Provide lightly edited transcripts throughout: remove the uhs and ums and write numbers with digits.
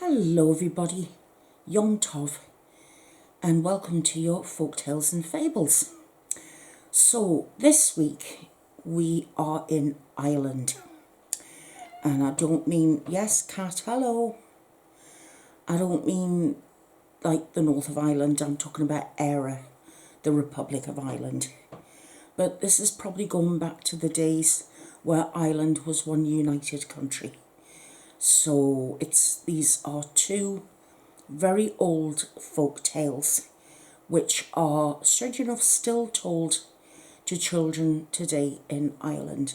Hello everybody, Young Tov, and welcome to your Folk Tales and Fables. So this week we are in Ireland, and I don't mean, yes cat, hello, I don't mean like the north of Ireland, I'm talking about Éire, the Republic of Ireland. But this is probably going back to the days where Ireland was one united country. So these are two very old folk tales which are, strange enough, still told to children today in Ireland.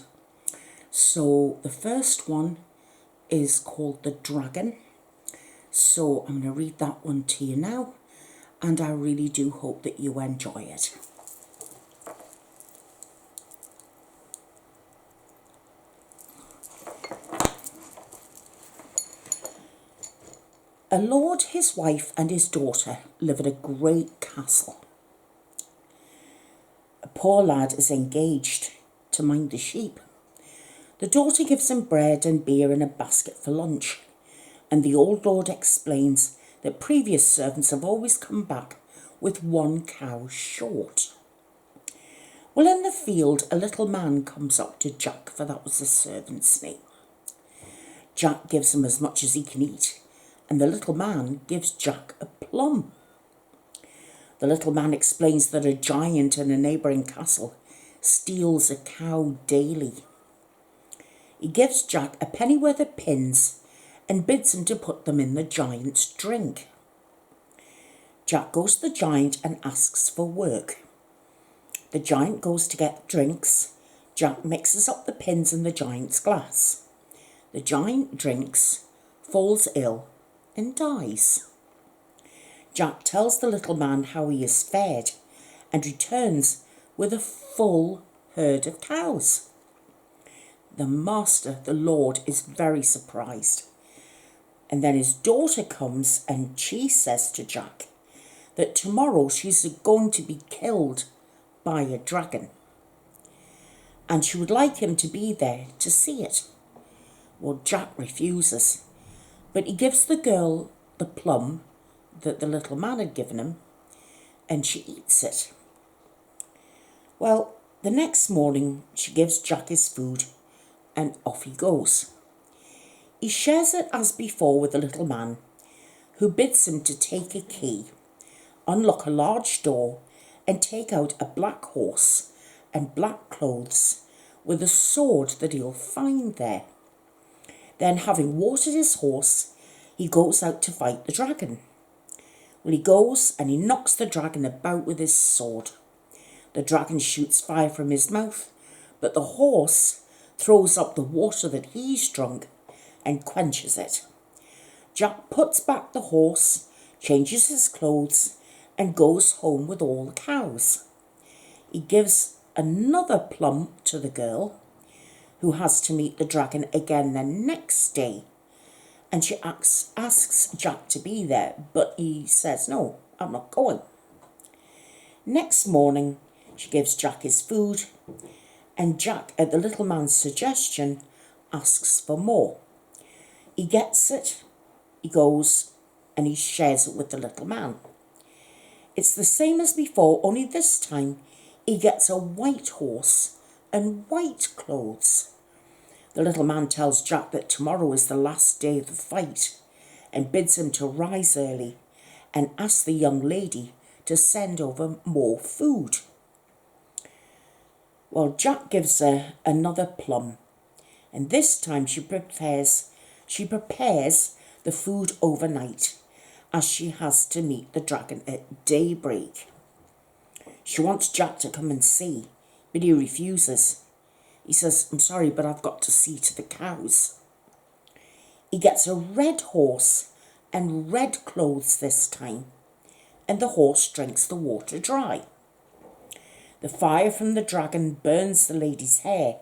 So the first one is called The Dragon. So I'm going to read that one to you now, and I really do hope that you enjoy it. A lord, his wife and his daughter live in a great castle. A poor lad is engaged to mind the sheep. The daughter gives him bread and beer in a basket for lunch, and the old lord explains that previous servants have always come back with one cow short. Well, in the field, a little man comes up to Jack, for that was the servant's name. Jack gives him as much as he can eat, and the little man gives Jack a plum. The little man explains that a giant in a neighbouring castle steals a cow daily. He gives Jack a pennyworth of pins and bids him to put them in the giant's drink. Jack goes to the giant and asks for work. The giant goes to get drinks. Jack mixes up the pins in the giant's glass. The giant drinks, falls ill, and dies. Jack tells the little man how he is fed and returns with a full herd of cows. The master, the lord, is very surprised. And then his daughter comes and she says to Jack that tomorrow she's going to be killed by a dragon. And she would like him to be there to see it. Well, Jack refuses, but he gives the girl the plum that the little man had given him, and she eats it. Well, the next morning she gives Jack his food, and off he goes. He shares it as before with the little man, who bids him to take a key, unlock a large door, and take out a black horse and black clothes with a sword that he'll find there. Then, having watered his horse, he goes out to fight the dragon. Well, he goes and he knocks the dragon about with his sword. The dragon shoots fire from his mouth, but the horse throws up the water that he's drunk and quenches it. Jack puts back the horse, changes his clothes, and goes home with all the cows. He gives another plum to the girl, who has to meet the dragon again the next day. And she asks Jack to be there, but he says, no, I'm not going. Next morning, she gives Jack his food, and Jack, at the little man's suggestion, asks for more. He gets it, he goes, and he shares it with the little man. It's the same as before, only this time he gets a white horse and white clothes. The little man tells Jack that tomorrow is the last day of the fight and bids him to rise early and ask the young lady to send over more food. Well, Jack gives her another plum, and this time she prepares the food overnight, as she has to meet the dragon at daybreak. She wants Jack to come and see, but he refuses. He says, I'm sorry, but I've got to see to the cows. He gets a red horse and red clothes this time, and the horse drinks the water dry. The fire from the dragon burns the lady's hair,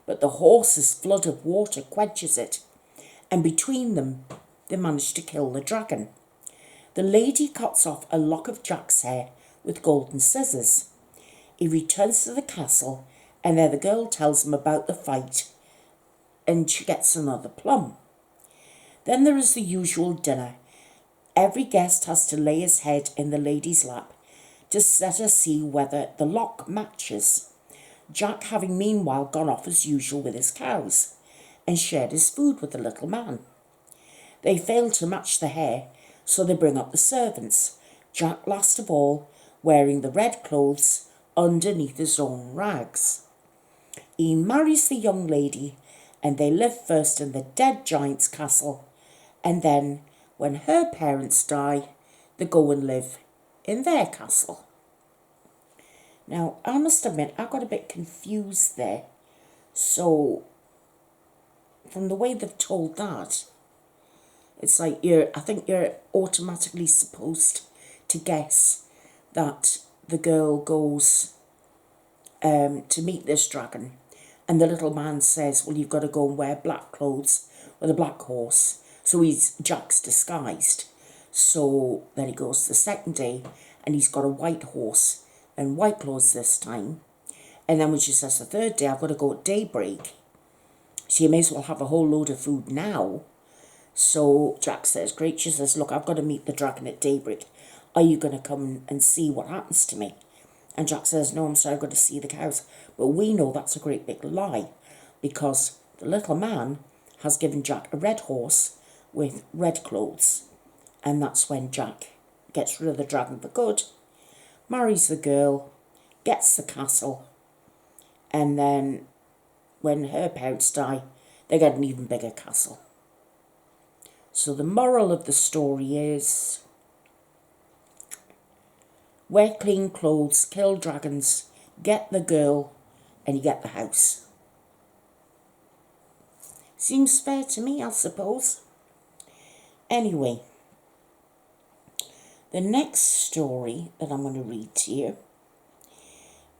but the horse's flood of water quenches it, and between them, they manage to kill the dragon. The lady cuts off a lock of Jack's hair with golden scissors. He returns to the castle, and there the girl tells him about the fight, and she gets another plum. Then there is the usual dinner. Every guest has to lay his head in the lady's lap to let her see whether the lock matches. Jack having meanwhile gone off as usual with his cows and shared his food with the little man. They fail to match the hair, so they bring up the servants, Jack last of all, wearing the red clothes underneath his own rags. He marries the young lady, and they live first in the dead giant's castle, and then, when her parents die, they go and live in their castle. Now, I must admit, I got a bit confused there. So, from the way they've told that, it's like I think you're automatically supposed to guess that the girl goes to meet this dragon, and the little man says, well, you've got to go and wear black clothes with a black horse. So Jack's disguised. So then he goes the second day, and he's got a white horse and white clothes this time. And then when she says the third day, I've got to go at daybreak, so you may as well have a whole load of food now. So Jack says, great. She says, look, I've got to meet the dragon at daybreak. Are you going to come and see what happens to me? And Jack says, no, I'm sorry, I've got to see the cows. But we know that's a great big lie, because the little man has given Jack a red horse with red clothes. And that's when Jack gets rid of the dragon for good, marries the girl, gets the castle, and then when her parents die, they get an even bigger castle. So the moral of the story is, wear clean clothes, kill dragons, get the girl, and you get the house. Seems fair to me, I suppose. Anyway, the next story that I'm going to read to you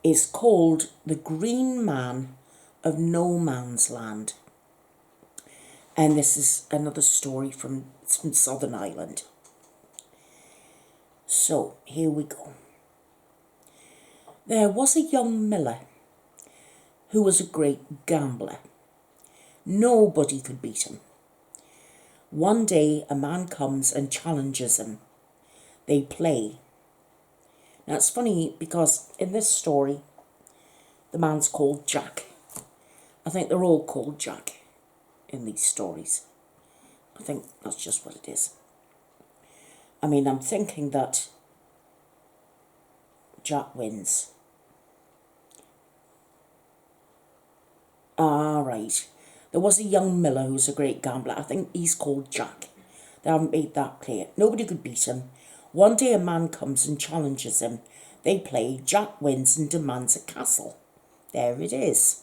is called The Green Man of Noman's Land. And this is another story from Southern Ireland. So, here we go. There was a young miller who was a great gambler. Nobody could beat him. One day a man comes and challenges him. They play. Now it's funny because in this story, the man's called Jack. I think they're all called Jack in these stories. I think that's just what it is. I mean, I'm thinking that Jack wins. Right. There was a young miller who's a great gambler. I think he's called Jack. They haven't made that clear. Nobody could beat him. One day a man comes and challenges him. They play. Jack wins and demands a castle. There it is.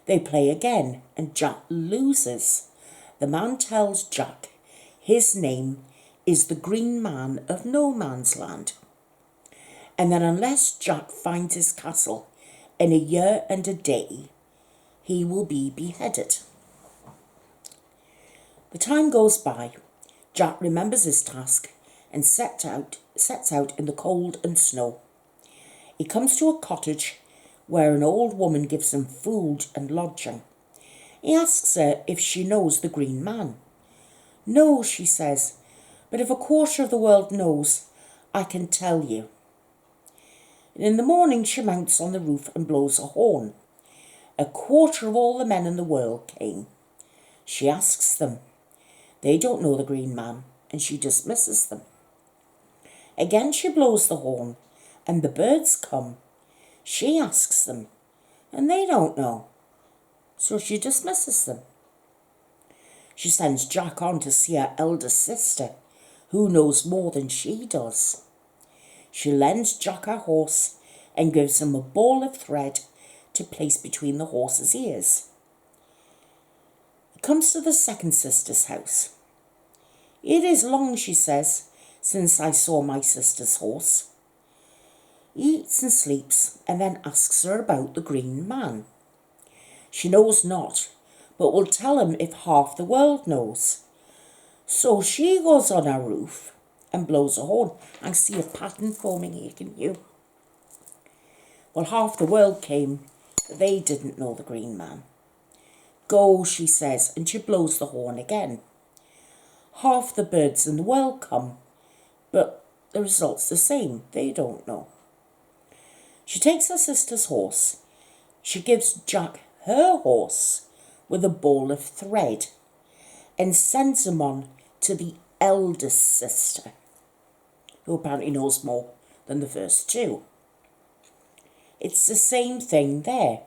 They play again and Jack loses. The man tells Jack his name is the Green Man of Noman's Land. And then unless Jack finds his castle in a year and a day, he will be beheaded. The time goes by. Jack remembers his task and sets out in the cold and snow. He comes to a cottage where an old woman gives him food and lodging. He asks her if she knows the Green Man. No, she says, but if a quarter of the world knows, I can tell you. And in the morning she mounts on the roof and blows a horn. A quarter of all the men in the world came. She asks them. They don't know the Green Man, and she dismisses them. Again she blows the horn, and the birds come. She asks them, and they don't know, so she dismisses them. She sends Jack on to see her elder sister, who knows more than she does. She lends Jack her horse and gives him a ball of thread to place between the horse's ears. He comes to the second sister's house. It is long, she says, since I saw my sister's horse. He eats and sleeps and then asks her about the Green Man. She knows not, but will tell him if half the world knows. So she goes on her roof and blows a horn. I see a pattern forming here, can you? Well, half the world came, but they didn't know the Green Man. Go, she says, and she blows the horn again. half the birds in the world come, but the result's the same. They don't know. She takes her sister's horse. She gives Jack her horse with a ball of thread and sends him on to the eldest sister, who apparently knows more than the first two. It's the same thing there.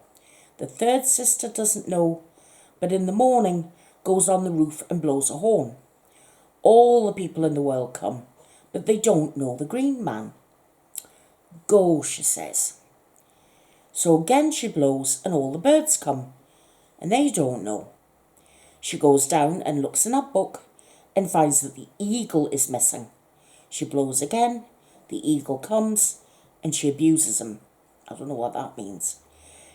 The third sister doesn't know, but in the morning goes on the roof and blows a horn. All the people in the world come, but they don't know the Green Man. Go, she says. So again she blows and all the birds come, and they don't know. She goes down and looks in her book and finds that the eagle is missing. She blows again, the eagle comes, and she abuses him. I don't know what that means.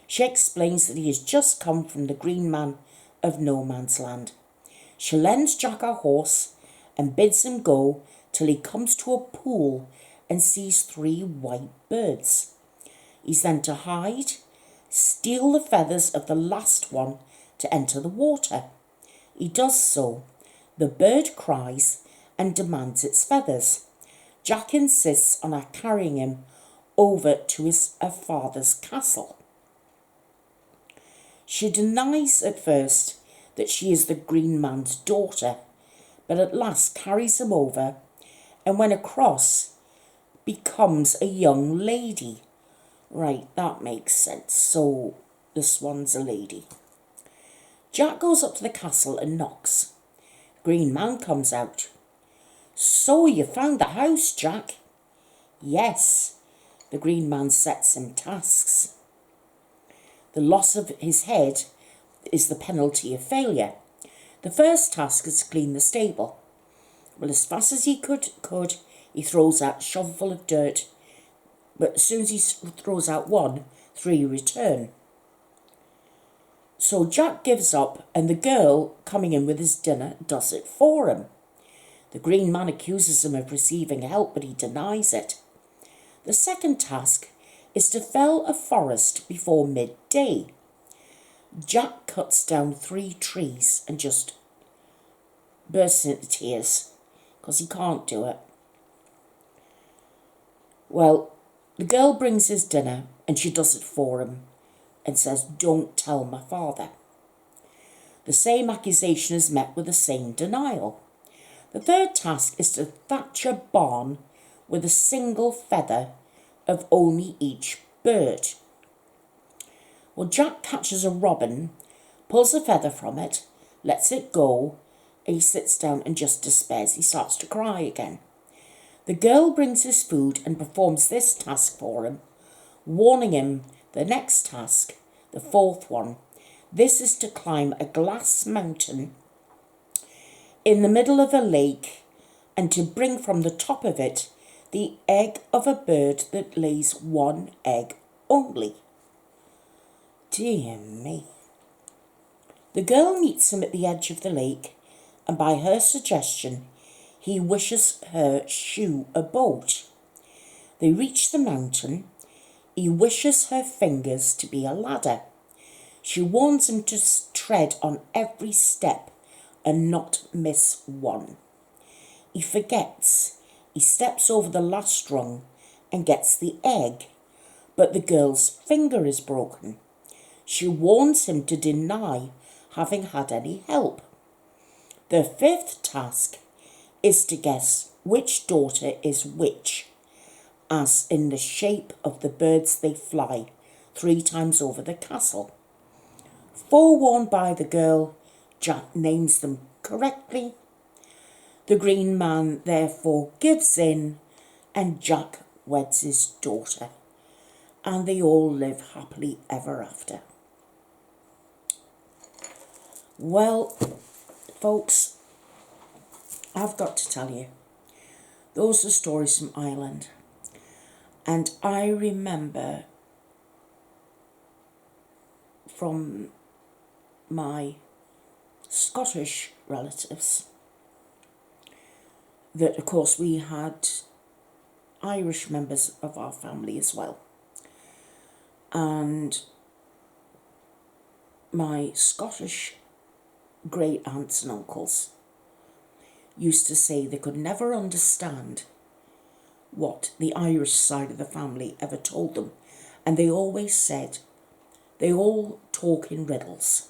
She explains that he has just come from the Green Man of No Man's Land. She lends Jack her horse and bids him go till he comes to a pool and sees 3 white birds. He's then to hide, steal the feathers of the last one to enter the water. He does so. The bird cries and demands its feathers. Jack insists on her carrying him over to her father's castle. She denies at first that she is the Green Man's daughter, but at last carries him over, and when across, becomes a young lady. Right, that makes sense. So this one's a lady. Jack goes up to the castle and knocks. Green Man comes out. So you found the house, Jack? Yes. The Green Man sets him tasks. The loss of his head is the penalty of failure. The first task is to clean the stable. Well, as fast as he could, he throws out a shovelful of dirt, but as soon as he throws out one, 3 return. So Jack gives up, and the girl coming in with his dinner does it for him. The Green Man accuses him of receiving help, but he denies it. The second task is to fell a forest before midday. Jack cuts down 3 trees and just bursts into tears because he can't do it. Well, the girl brings his dinner and she does it for him and says, "Don't tell my father." The same accusation is met with the same denial. The third task is to thatch a barn with a single feather of only each bird. Well, Jack catches a robin, pulls a feather from it, lets it go, and he sits down and just despairs. He starts to cry again. The girl brings his food and performs this task for him, warning him the next task, the fourth one. This is to climb a glass mountain in the middle of a lake and to bring from the top of it the egg of a bird that lays 1 egg only. Dear me. The girl meets him at the edge of the lake, and by her suggestion, he wishes her shoe a boat. They reach the mountain. He wishes her fingers to be a ladder. She warns him to tread on every step and not miss one. He forgets. He steps over the last rung and gets the egg, but the girl's finger is broken. She warns him to deny having had any help. The 5th task is to guess which daughter is which, as in the shape of the birds they fly 3 times over the castle. Forewarned by the girl, Jack names them correctly. The Green Man therefore gives in, and Jack weds his daughter, and they all live happily ever after. Well, folks, I've got to tell you, those are stories from Ireland, and I remember from my Scottish relatives that, of course, we had Irish members of our family as well. And my Scottish great aunts and uncles used to say they could never understand what the Irish side of the family ever told them. And they always said, they all talk in riddles.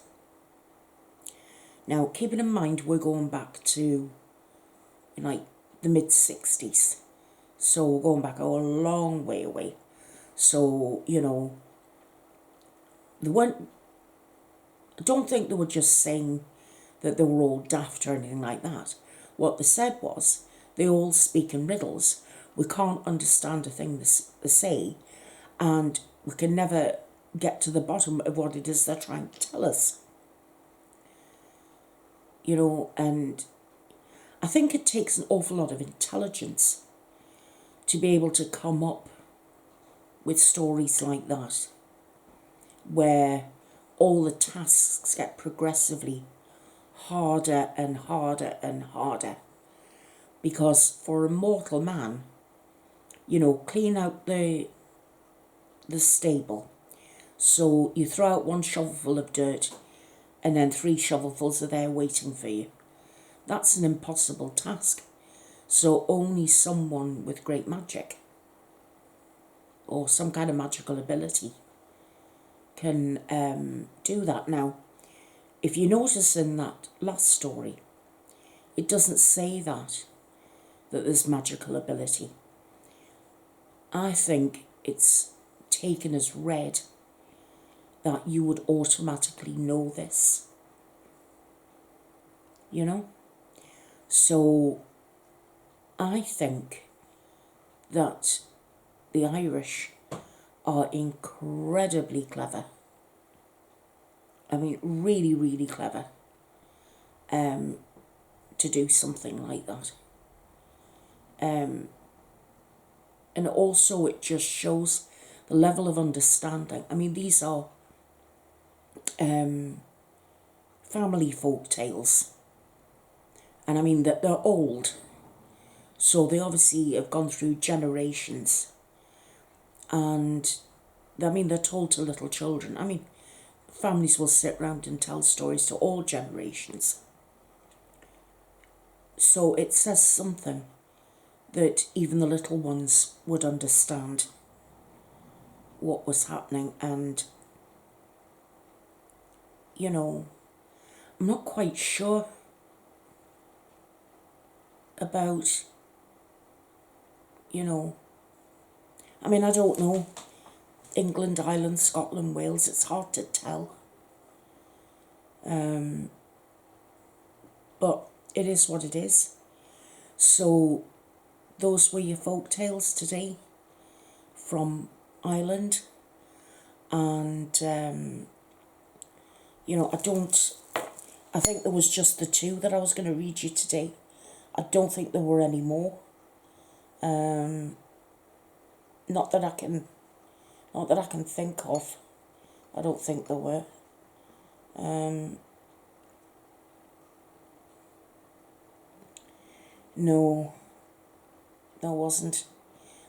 Now, keeping in mind, we're going back to, like, the mid-60s. So we're going back a long way away. So, you know, they weren't, I don't think they were just saying that they were all daft or anything like that. What they said was, they all speak in riddles. We can't understand a thing they say, and we can never get to the bottom of what it is they're trying to tell us. You know, and I think it takes an awful lot of intelligence to be able to come up with stories like that, where all the tasks get progressively harder and harder and harder. Because for a mortal man, you know, clean out the stable. So you throw out one shovelful of dirt and then 3 shovelfuls are there waiting for you. That's an impossible task. So only someone with great magic or some kind of magical ability can do that. Now, if you notice in that last story, it doesn't say that there's magical ability. I think it's taken as read that you would automatically know this. You know? So I think that the Irish are incredibly clever. I mean, really, really clever to do something like that. And also it just shows the level of understanding. I mean, these are family folk tales. And I mean, that they're old. So they obviously have gone through generations. And, I mean, they're told to little children. I mean, families will sit around and tell stories to all generations. So it says something that even the little ones would understand what was happening. And, you know, I'm not quite sure about, you know, I mean, I don't know. England, Ireland, Scotland, Wales, it's hard to tell. But it is what it is. So those were your folk tales today from Ireland. And, you know, I think there was just the 2 that I was going to read you today. I don't think there were any more. Not that I can think of. I don't think there were. No, there wasn't.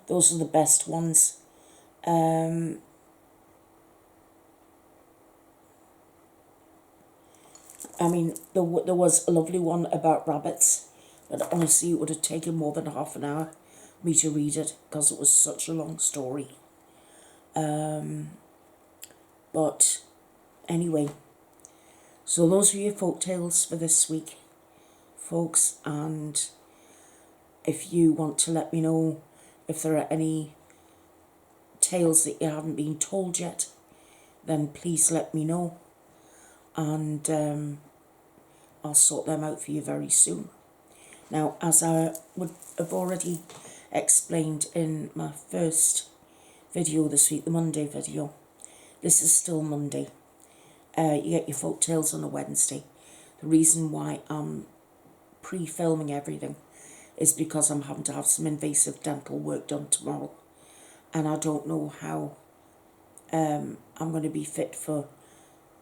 Those are the best ones. I mean, there was a lovely one about rabbits, but honestly, it would have taken more than half an hour me to read it because it was such a long story. But anyway, so those are your folk tales for this week, folks. And if you want to let me know if there are any tales that you haven't been told yet, then please let me know. And I'll sort them out for you very soon. Now, as I would have already explained in my first video this week, the Monday video, this is still Monday. You get your folk tales on a Wednesday. The reason why I'm pre-filming everything is because I'm having to have some invasive dental work done tomorrow. And I don't know how I'm going to be fit for,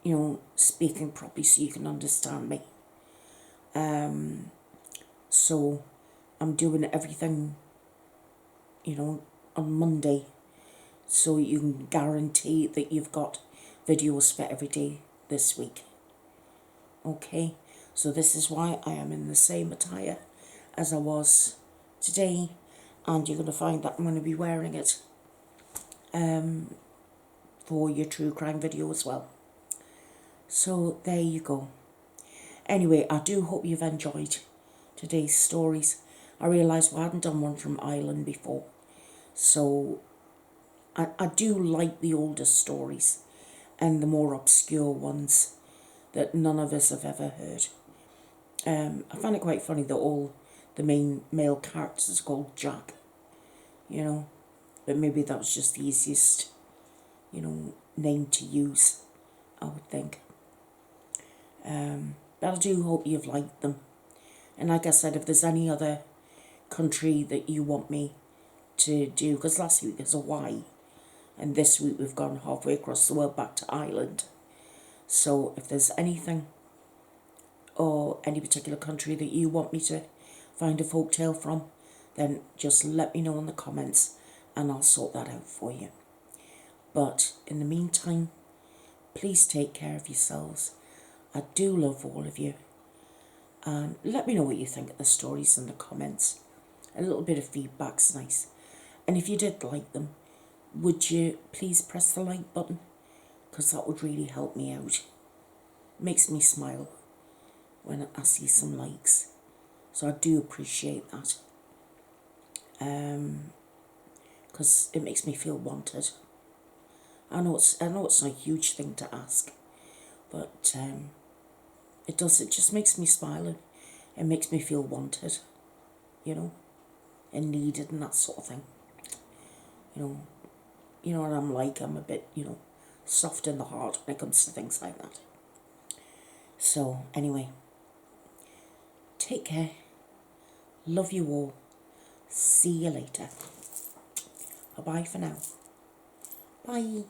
you know, speaking properly so you can understand me. So I'm doing everything, you know, on Monday, so you can guarantee that you've got videos for every day this week. Okay, so this is why I am in the same attire as I was today, and you're going to find that I'm going to be wearing it for your true crime video as well. So there you go. Anyway, I do hope you've enjoyed today's stories. I realised I hadn't done one from Ireland before, so I do like the older stories and the more obscure ones that none of us have ever heard. I find it quite funny that all the main male characters are called Jack, you know, but maybe that was just the easiest, you know, name to use, I would think. But I do hope you've liked them. And like I said, if there's any other country that you want me to do, because last week was Hawaii, and this week we've gone halfway across the world back to Ireland. So if there's anything or any particular country that you want me to find a folktale from, then just let me know in the comments and I'll sort that out for you. But in the meantime, please take care of yourselves. I do love all of you. And let me know what you think of the stories in the comments. A little bit of feedback's nice. And if you did like them, would you please press the like button? Because that would really help me out. It makes me smile when I see some likes. So I do appreciate that. Because it makes me feel wanted. I know it's not a huge thing to ask, but it just makes me smile, and it makes me feel wanted, you know, and needed and that sort of thing. You know what I'm like, I'm a bit, you know, soft in the heart when it comes to things like that. So anyway, take care, love you all, see you later. Bye-bye for now. Bye.